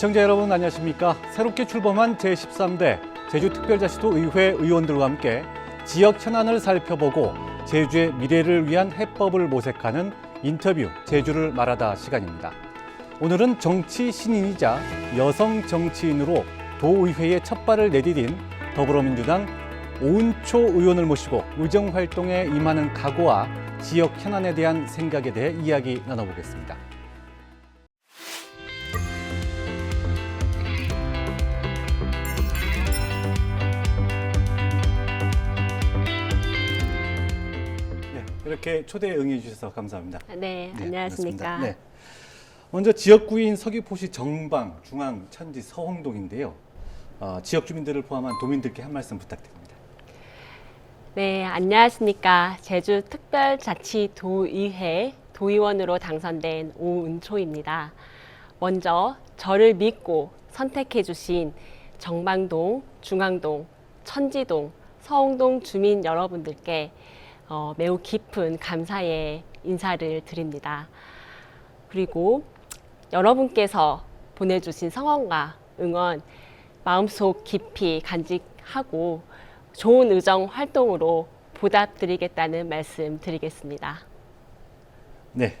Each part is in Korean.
시청자 여러분 안녕하십니까? 새롭게 출범한 제13대 제주특별자치도 의회 의원들과 함께 지역 현안을 살펴보고 제주의 미래를 위한 해법을 모색하는 인터뷰 제주를 말하다 시간입니다. 오늘은 정치 신인이자 여성 정치인으로 도의회에 첫 발을 내디딘 더불어민주당 오은초 의원을 모시고 의정활동에 임하는 각오와 지역 현안에 대한 생각에 대해 이야기 나눠보겠습니다. 이렇게 초대에 응해 주셔서 감사합니다. 네, 안녕하십니까. 네. 먼저 지역구인 서귀포시 정방, 중앙, 천지, 서홍동인데요. 지역 주민들을 포함한 도민들께 한 말씀 부탁드립니다. 네, 안녕하십니까. 제주특별자치도의회 도의원으로 당선된 오은초입니다. 먼저 저를 믿고 선택해 주신 정방동, 중앙동, 천지동, 서홍동 주민 여러분들께 매우 깊은 감사의 인사를 드립니다. 그리고 여러분께서 보내주신 성원과 응원 마음속 깊이 간직하고 좋은 의정 활동으로 보답드리겠다는 말씀 드리겠습니다. 네,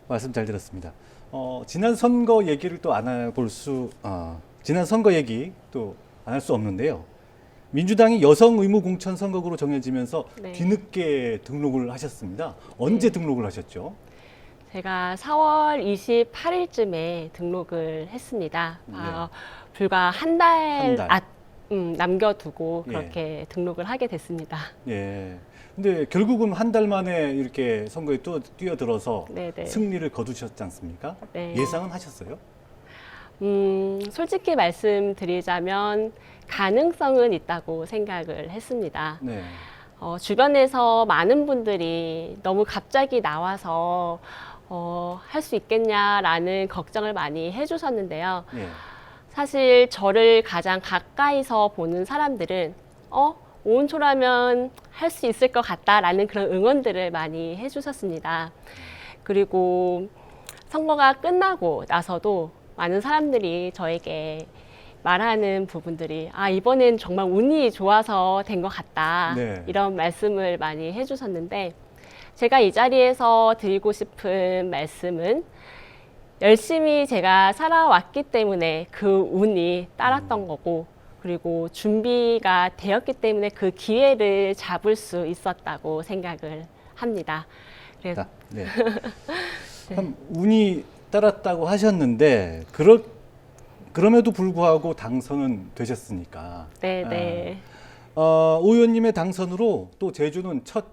말씀 잘 들었습니다. 지난 선거 얘기를 또 안 해볼 지난 선거 얘기 또 안 할 수 없는데요. 민주당이 여성 의무 공천 선거구로 정해지면서 네. 뒤늦게 등록을 하셨습니다. 언제 등록을 하셨죠? 제가 4월 28일쯤에 등록을 했습니다. 불과 한 달 남겨두고 그렇게 등록을 하게 됐습니다. 예. 근데 결국은 한 달 만에 이렇게 선거에 또 뛰어들어서 네네. 승리를 거두셨지 않습니까? 네. 예상은 하셨어요? 솔직히 말씀드리자면 가능성은 있다고 생각을 했습니다. 네. 주변에서 많은 분들이 너무 갑자기 나와서 할 수 있겠냐라는 걱정을 많이 해주셨는데요. 예. 사실 저를 가장 가까이서 보는 사람들은 오은초라면 할 수 있을 것 같다라는 그런 응원들을 많이 해주셨습니다. 그리고 선거가 끝나고 나서도 많은 사람들이 저에게 말하는 부분들이 이번엔 정말 운이 좋아서 된 것 같다. 네. 이런 말씀을 많이 해주셨는데 제가 이 자리에서 드리고 싶은 말씀은 열심히 제가 살아왔기 때문에 그 운이 따랐던 거고 그리고 준비가 되었기 때문에 그 기회를 잡을 수 있었다고 생각을 합니다. 그래서 네. 네. 참 운이 따랐다고 하셨는데 그럼에도 불구하고 당선은 되셨으니까. 네. 오 의원님의 당선으로 또 제주는 첫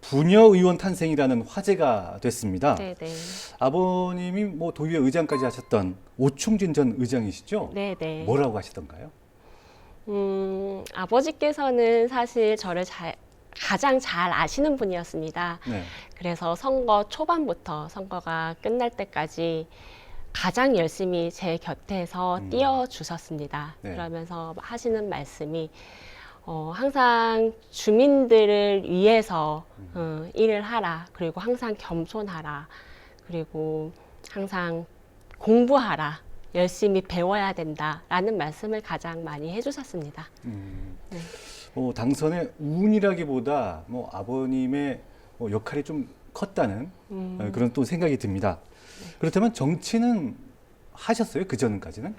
부녀 의원 탄생이라는 화제가 됐습니다. 네. 아버님이 도의회 의장까지 하셨던 오충진 전 의장이시죠? 네. 뭐라고 하시던가요? 아버지께서는 사실 저를 가장 잘 아시는 분이었습니다. 네. 그래서 선거 초반부터 선거가 끝날 때까지 가장 열심히 제 곁에서 띄워주셨습니다. 네. 그러면서 하시는 말씀이 항상 주민들을 위해서 일을 하라. 그리고 항상 겸손하라. 그리고 항상 공부하라. 열심히 배워야 된다라는 말씀을 가장 많이 해주셨습니다. 네. 당선의 운이라기보다 아버님의 역할이 좀 컸다는 그런 또 생각이 듭니다. 그렇다면 정치는 하셨어요? 그 전까지는?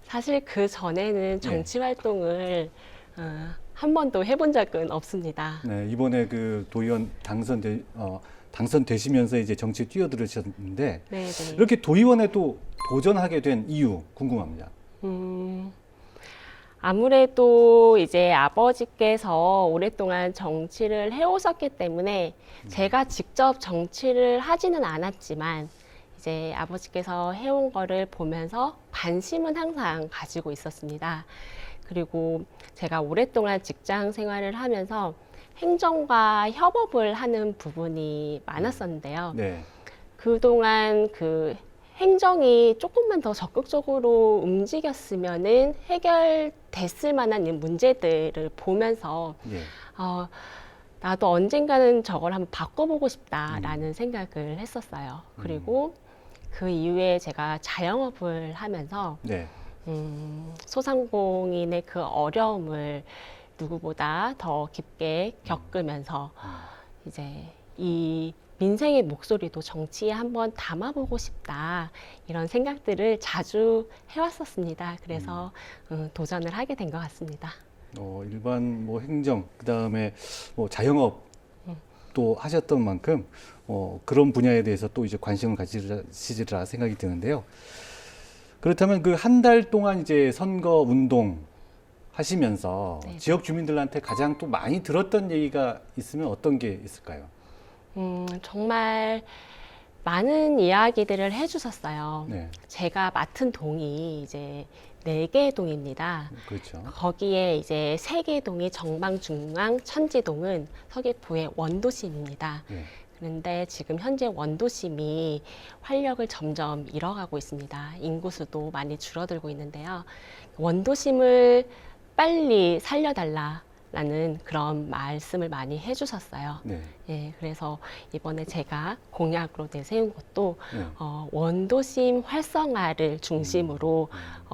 사실 그 전에는 정치 활동을 한 번도 해본 적은 없습니다. 네, 이번에 그 도의원 당선되시면서 이제 정치에 뛰어들으셨는데 네. 이렇게 도의원에 또 도전하게 된 이유 궁금합니다. 아무래도 이제 아버지께서 오랫동안 정치를 해오셨기 때문에 제가 직접 정치를 하지는 않았지만 이제 아버지께서 해온 거를 보면서 관심은 항상 가지고 있었습니다. 그리고 제가 오랫동안 직장 생활을 하면서 행정과 협업을 하는 부분이 많았었는데요. 네. 그동안 그 행정이 조금만 더 적극적으로 움직였으면은 해결됐을 만한 문제들을 보면서 나도 언젠가는 저걸 한번 바꿔보고 싶다라는 생각을 했었어요. 그리고 그 이후에 제가 자영업을 하면서 네. 소상공인의 그 어려움을 누구보다 더 깊게 겪으면서 이제 이 민생의 목소리도 정치에 한번 담아보고 싶다 이런 생각들을 자주 해왔었습니다. 그래서 도전을 하게 된 것 같습니다. 일반 뭐 행정, 그 다음에 뭐 자영업도 하셨던 만큼 그런 분야에 대해서 또 이제 관심을 가지시리라 생각이 드는데요. 그렇다면 그 한 달 동안 이제 선거 운동 하시면서 네. 지역 주민들한테 가장 또 많이 들었던 얘기가 있으면 어떤 게 있을까요? 정말 많은 이야기들을 해주셨어요. 네, 제가 맡은 동이 이제 4개 동입니다. 그렇죠. 거기에 이제 3개 동이 정방, 중앙, 천지동은 서귀포의 원도심입니다. 네. 그런데 지금 현재 원도심이 활력을 점점 잃어가고 있습니다. 인구수도 많이 줄어들고 있는데요. 원도심을 빨리 살려달라는 그런 말씀을 많이 해주셨어요. 네. 예, 그래서 이번에 제가 공약으로 내세운 것도 네. 원도심 활성화를 중심으로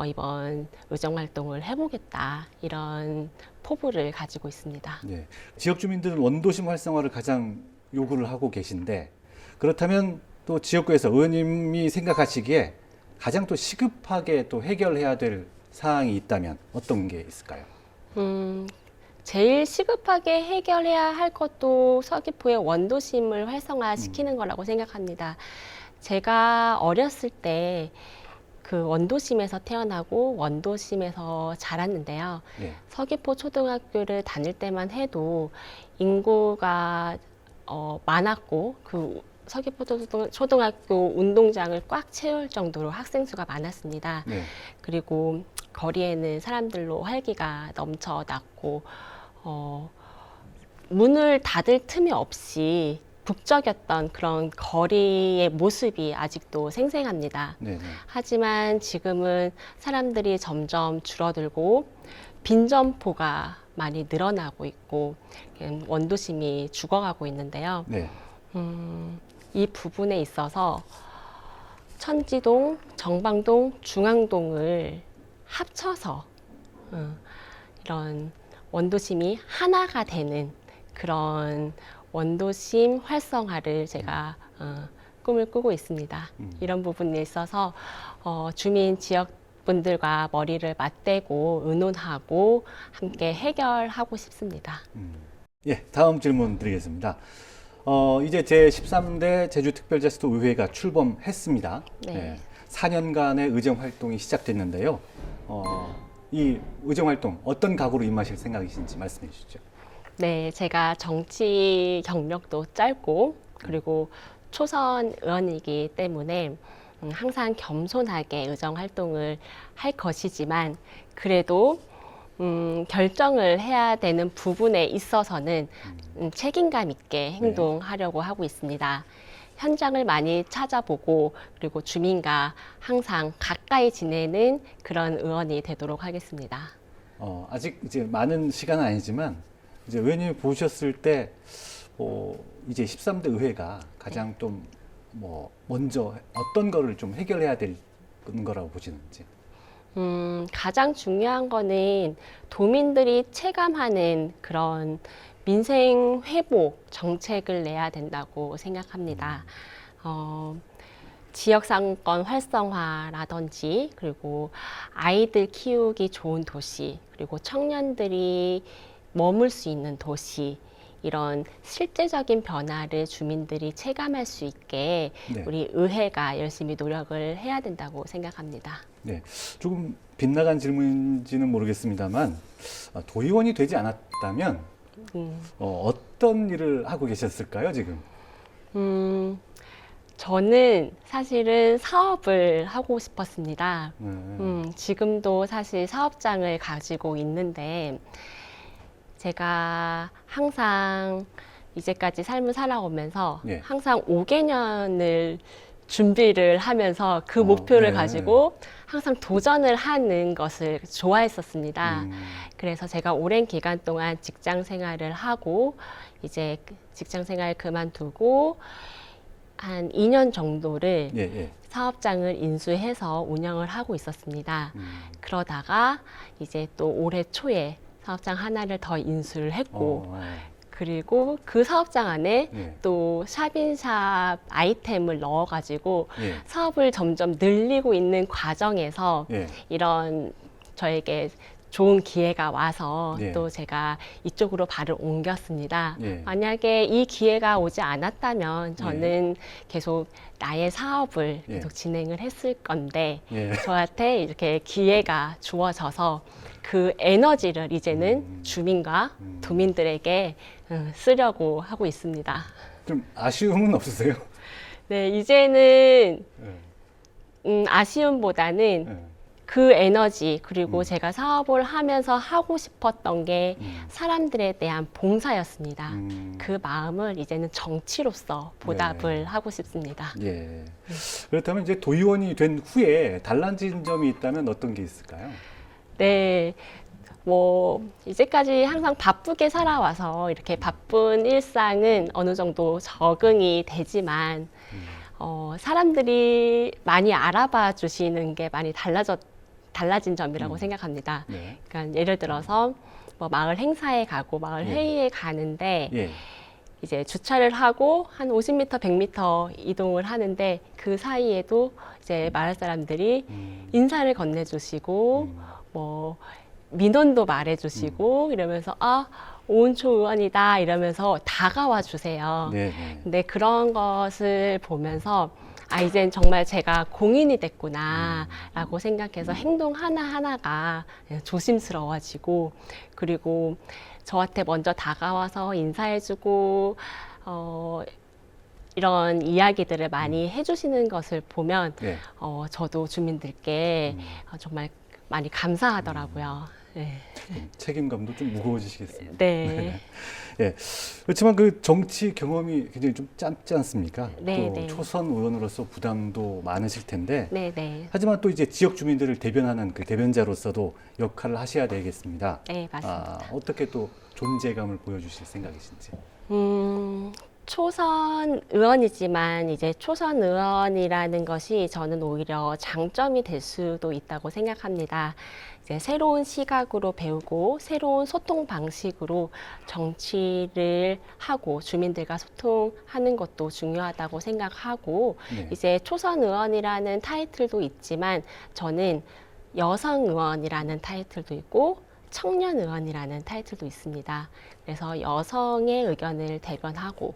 이번 의정활동을 해보겠다 이런 포부를 가지고 있습니다. 네. 지역 주민들은 원도심 활성화를 가장 요구를 하고 계신데, 그렇다면 또 지역구에서 의원님이 생각하시기에 가장 또 시급하게 또 해결해야 될 사항이 있다면 어떤 게 있을까요? 제일 시급하게 해결해야 할 것도 서귀포의 원도심을 활성화시키는 거라고 생각합니다. 제가 어렸을 때 그 원도심에서 태어나고 원도심에서 자랐는데요. 네. 서귀포 초등학교를 다닐 때만 해도 인구가 많았고 그 서귀포 초등학교 운동장을 꽉 채울 정도로 학생 수가 많았습니다. 네. 그리고 거리에는 사람들로 활기가 넘쳐났고 문을 닫을 틈이 없이 북적였던 그런 거리의 모습이 아직도 생생합니다. 네. 네. 하지만 지금은 사람들이 점점 줄어들고 빈점포가 많이 늘어나고 있고 원도심이 죽어가고 있는데요. 네. 이 부분에 있어서 천지동, 정방동, 중앙동을 합쳐서 이런 원도심이 하나가 되는 그런 원도심 활성화를 제가 꿈을 꾸고 있습니다. 이런 부분에 있어서 주민 지역 분들과 머리를 맞대고 의논하고 함께 해결하고 싶습니다. 예, 다음 질문 드리겠습니다. 이제 제13대 제주특별자치도 의회가 출범했습니다. 네. 4년간의 의정 활동이 시작됐는데요. 이 의정 활동 어떤 각오로 임하실 생각이신지 말씀해 주시죠. 네, 제가 정치 경력도 짧고 그리고 초선 의원이기 때문에 항상 겸손하게 의정 활동을 할 것이지만 그래도 결정을 해야 되는 부분에 있어서는 책임감 있게 행동하려고 하고 있습니다. 현장을 많이 찾아보고 그리고 주민과 항상 가까이 지내는 그런 의원이 되도록 하겠습니다. 아직 이제 많은 시간은 아니지만 이제 의원님이 보셨을 때 이제 13대 의회가 가장 좀 먼저 어떤 거를 좀 해결해야 될 거라고 보시는지. 가장 중요한 거는 도민들이 체감하는 그런 민생 회복 정책을 내야 된다고 생각합니다. 지역 상권 활성화라든지 그리고 아이들 키우기 좋은 도시 그리고 청년들이 머물 수 있는 도시 이런 실제적인 변화를 주민들이 체감할 수 있게 네. 우리 의회가 열심히 노력을 해야 된다고 생각합니다. 네, 조금 빗나간 질문인지는 모르겠습니다만 도의원이 되지 않았다면 어떤 일을 하고 계셨을까요, 지금? 저는 사실은 사업을 하고 싶었습니다. 지금도 사실 사업장을 가지고 있는데 제가 항상 이제까지 삶을 살아오면서 네. 항상 5개년을 준비를 하면서 그 목표를 네. 가지고 항상 도전을 하는 것을 좋아했었습니다. 그래서 제가 오랜 기간 동안 직장 생활을 하고 이제 직장 생활 그만두고 한 2년 정도를 예, 예. 사업장을 인수해서 운영을 하고 있었습니다. 그러다가 이제 또 올해 초에 사업장 하나를 더 인수를 했고 그리고 그 사업장 안에 예. 또 샵인샵 아이템을 넣어가지고 예. 사업을 점점 늘리고 있는 과정에서 예. 이런 저에게 좋은 기회가 와서 예. 또 제가 이쪽으로 발을 옮겼습니다. 예. 만약에 이 기회가 오지 않았다면 저는 계속 나의 사업을 예. 계속 진행을 했을 건데 예. 저한테 이렇게 기회가 주어져서 그 에너지를 이제는 주민과 도민들에게 쓰려고 하고 있습니다. 좀 아쉬움은 없으세요? 네, 이제는 예. 아쉬움보다는 예. 그 에너지 그리고 제가 사업을 하면서 하고 싶었던 게 사람들에 대한 봉사였습니다. 그 마음을 이제는 정치로서 보답을 하고 싶습니다. 예. 그렇다면 이제 도의원이 된 후에 달라진 점이 있다면 어떤 게 있을까요? 네. 뭐 이제까지 항상 바쁘게 살아와서 이렇게 바쁜 일상은 어느 정도 적응이 되지만 사람들이 많이 알아봐 주시는 게 많이 달라진 점이라고 생각합니다. 네. 그러니까 예를 들어서 뭐 마을 행사에 가고 마을 예. 회의에 가는데 예. 이제 주차를 하고 한 50m, 100m 이동을 하는데 그 사이에도 이제 마을 사람들이 인사를 건네주시고 뭐 민원도 말해주시고 이러면서 오은초 의원이다 이러면서 다가와 주세요. 네. 네. 근데 그런 것을 보면서 이젠 정말 제가 공인이 됐구나라고 생각해서 행동 하나하나가 조심스러워지고 그리고 저한테 먼저 다가와서 인사해주고 이런 이야기들을 많이 해주시는 것을 보면 네. 저도 주민들께 정말 많이 감사하더라고요. 네. 책임감도 좀 무거워지시겠습니다. 네. 예. 그렇지만 그 정치 경험이 굉장히 좀 짧지 않습니까? 네, 또 네. 초선 의원으로서 부담도 많으실 텐데. 네, 네. 하지만 또 이제 지역 주민들을 대변하는 그 대변자로서도 역할을 하셔야 되겠습니다. 네, 맞습니다. 어떻게 또 존재감을 보여주실 생각이신지. 초선 의원이지만 이제 초선 의원이라는 것이 저는 오히려 장점이 될 수도 있다고 생각합니다. 이제 새로운 시각으로 배우고 새로운 소통 방식으로 정치를 하고 주민들과 소통하는 것도 중요하다고 생각하고 네. 이제 초선 의원이라는 타이틀도 있지만 저는 여성 의원이라는 타이틀도 있고 청년 의원이라는 타이틀도 있습니다. 그래서 여성의 의견을 대변하고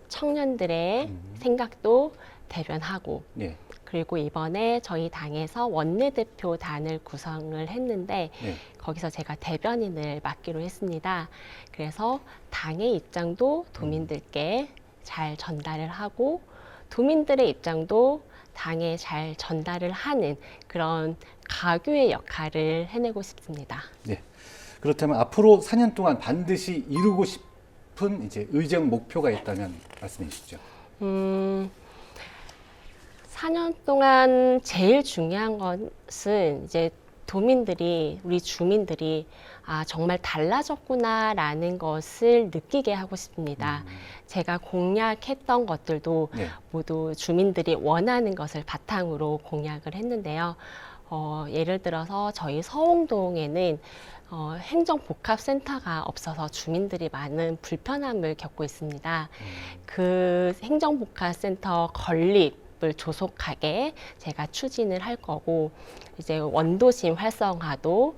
청년들의 생각도 대변하고 네. 그리고 이번에 저희 당에서 원내대표단을 구성을 했는데 네. 거기서 제가 대변인을 맡기로 했습니다. 그래서 당의 입장도 도민들께 잘 전달을 하고 도민들의 입장도 당에 잘 전달을 하는 그런 가교의 역할을 해내고 싶습니다. 네. 그렇다면 앞으로 4년 동안 반드시 이루고 싶은 이제 의정 목표가 있다면 말씀해 주시죠. 4년 동안 제일 중요한 것은 이제 도민들이, 우리 주민들이 정말 달라졌구나라는 것을 느끼게 하고 싶습니다. 제가 공약했던 것들도 네. 모두 주민들이 원하는 것을 바탕으로 공약을 했는데요. 예를 들어서 저희 서홍동에는 행정복합센터가 없어서 주민들이 많은 불편함을 겪고 있습니다. 그 행정복합센터 건립을 조속하게 제가 추진을 할 거고 이제 원도심 활성화도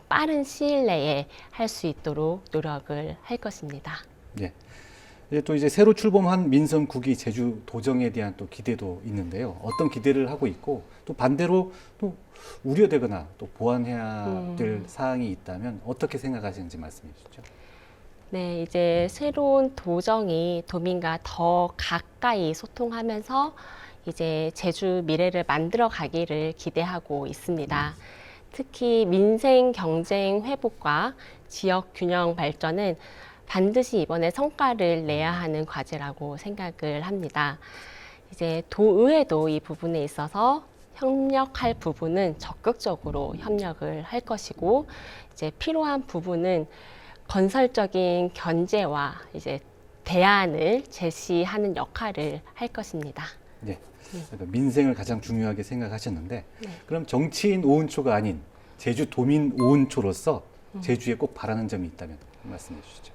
빠른 시일 내에 할 수 있도록 노력을 할 것입니다. 네. 또 이제 새로 출범한 민선국이 제주 도정에 대한 또 기대도 있는데요. 어떤 기대를 하고 있고 또 반대로 또 우려되거나 또 보완해야 될 사항이 있다면 어떻게 생각하시는지 말씀해 주시죠. 네, 이제 새로운 도정이 도민과 더 가까이 소통하면서 이제 제주 미래를 만들어 가기를 기대하고 있습니다. 특히 민생 경쟁 회복과 지역 균형 발전은 반드시 이번에 성과를 내야 하는 과제라고 생각을 합니다. 이제 도의회도 이 부분에 있어서 협력할 부분은 적극적으로 협력을 할 것이고 이제 필요한 부분은 건설적인 견제와 이제 대안을 제시하는 역할을 할 것입니다. 예. 그러니까 민생을 가장 중요하게 생각하셨는데 그럼 정치인 오은초가 아닌 제주 도민 오은초로서 제주에 꼭 바라는 점이 있다면 말씀해 주시죠.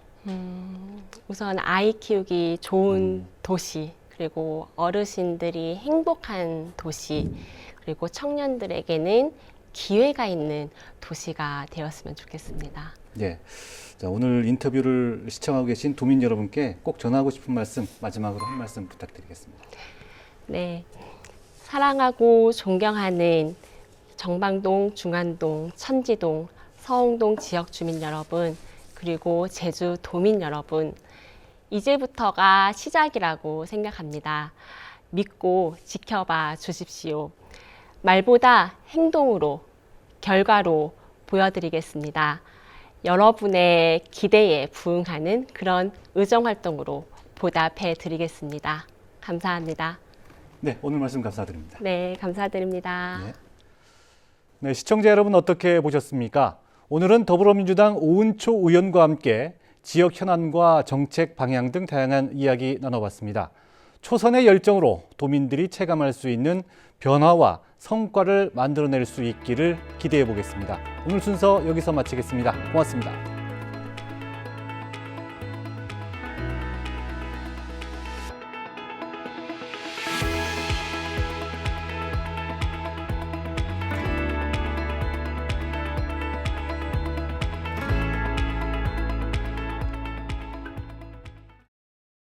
우선 아이 키우기 좋은 도시, 그리고 어르신들이 행복한 도시, 그리고 청년들에게는 기회가 있는 도시가 되었으면 좋겠습니다. 예. 자, 오늘 인터뷰를 시청하고 계신 도민 여러분께 꼭 전하고 싶은 말씀, 마지막으로 한 말씀 부탁드리겠습니다. 네. 사랑하고 존경하는 정방동, 중안동, 천지동, 서홍동 지역 주민 여러분, 그리고 제주 도민 여러분, 이제부터가 시작이라고 생각합니다. 믿고 지켜봐 주십시오. 말보다 행동으로, 결과로 보여드리겠습니다. 여러분의 기대에 부응하는 그런 의정활동으로 보답해 드리겠습니다. 감사합니다. 네, 오늘 말씀 감사드립니다. 네, 감사드립니다. 네. 네, 시청자 여러분 어떻게 보셨습니까? 오늘은 더불어민주당 오은초 의원과 함께 지역 현안과 정책 방향 등 다양한 이야기 나눠봤습니다. 초선의 열정으로 도민들이 체감할 수 있는 변화와 성과를 만들어낼 수 있기를 기대해 보겠습니다. 오늘 순서 여기서 마치겠습니다. 고맙습니다.